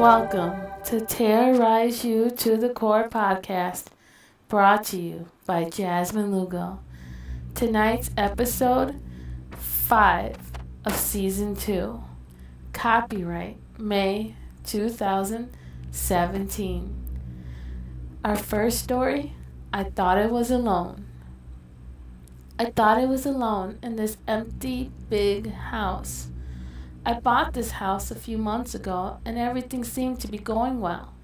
Welcome to Terrorize You to the Core podcast, brought to you by Jasmine Lugo. Tonight's episode 5 of Season 2. Copyright May 2017. Our first story, I thought I was alone. I thought I was alone in this empty, big house. I bought this house a few months ago and everything seemed to be going well.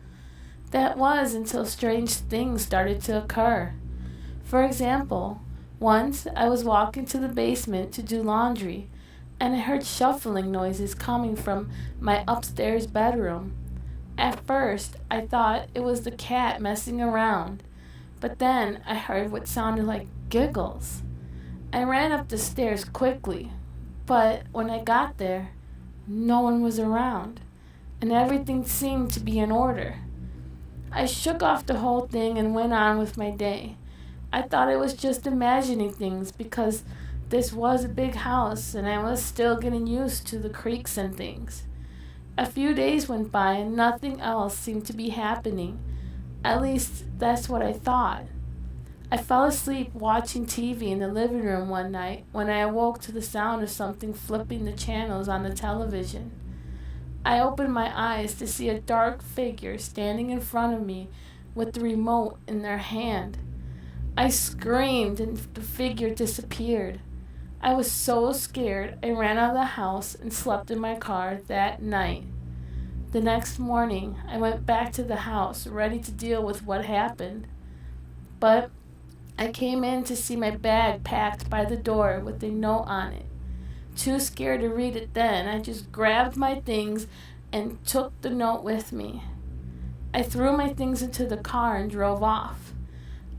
That was until strange things started to occur. For example, once I was walking to the basement to do laundry and I heard shuffling noises coming from my upstairs bedroom. At first, I thought it was the cat messing around, but then I heard what sounded like giggles. I ran up the stairs quickly, but when I got there, no one was around, and everything seemed to be in order. I shook off the whole thing and went on with my day. I thought I was just imagining things because this was a big house and I was still getting used to the creaks and things. A few days went by and nothing else seemed to be happening. At least that's what I thought. I fell asleep watching TV in the living room one night when I awoke to the sound of something flipping the channels on the television. I opened my eyes to see a dark figure standing in front of me with the remote in their hand. I screamed and the figure disappeared. I was so scared I ran out of the house and slept in my car that night. The next morning, I went back to the house ready to deal with what happened. But I came in to see my bag packed by the door with a note on it. Too scared to read it then, I just grabbed my things and took the note with me. I threw my things into the car and drove off.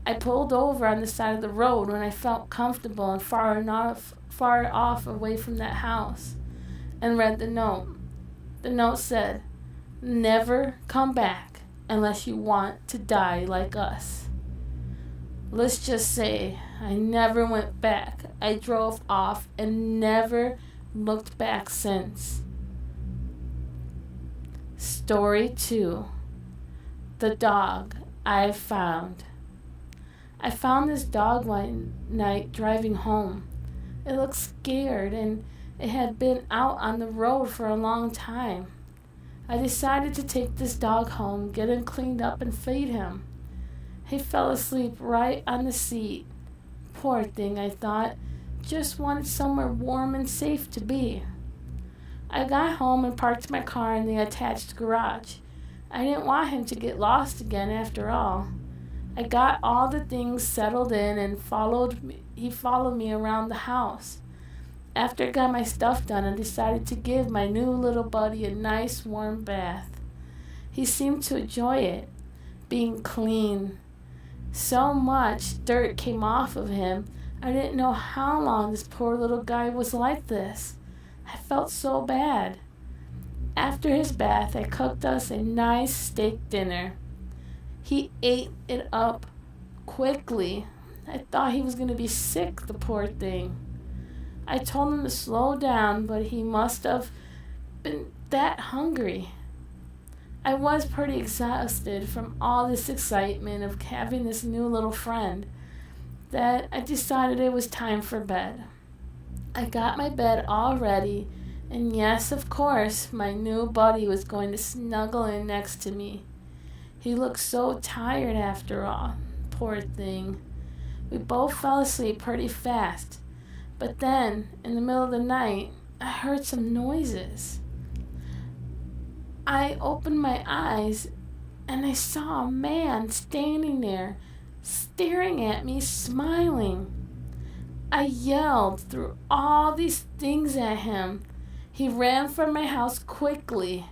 I pulled over on the side of the road when I felt comfortable and far off away from that house, and read the note. The note said, "Never come back unless you want to die like us." Let's just say I never went back. I drove off and never looked back since. Story 2. The dog I found. I found this dog one night driving home. It looked scared and it had been out on the road for a long time. I decided to take this dog home, get him cleaned up and feed him. He fell asleep right on the seat. Poor thing, I thought. Just wanted somewhere warm and safe to be. I got home and parked my car in the attached garage. I didn't want him to get lost again after all. I got all the things settled in and he followed me around the house. After I got my stuff done, I decided to give my new little buddy a nice warm bath. He seemed to enjoy it, being clean. So much dirt came off of him, I didn't know how long this poor little guy was like this. I felt so bad. After his bath, I cooked us a nice steak dinner. He ate it up quickly. I thought he was going to be sick, the poor thing. I told him to slow down, but he must have been that hungry. I was pretty exhausted from all this excitement of having this new little friend that I decided it was time for bed. I got my bed all ready, and yes, of course, my new buddy was going to snuggle in next to me. He looked so tired after all, poor thing. We both fell asleep pretty fast, but then, in the middle of the night, I heard some noises. I opened my eyes and I saw a man standing there, staring at me, smiling. I yelled through all these things at him. He ran from my house quickly.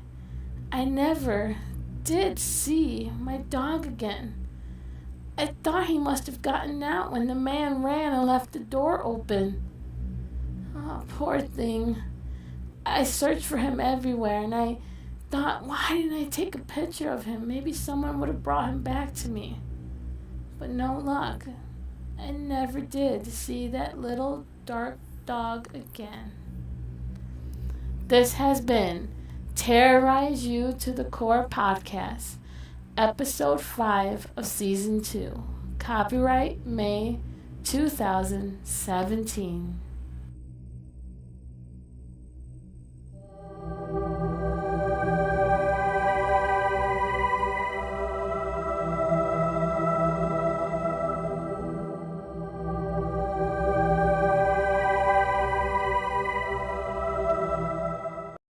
I never did see my dog again. I thought he must have gotten out when the man ran and left the door open. Oh, poor thing. I searched for him everywhere and I thought, why didn't I take a picture of him? Maybe someone would have brought him back to me. But no luck. I never did see that little dark dog again. This has been Terrorize You to the Core podcast, episode 5 of season 2. Copyright May 2017.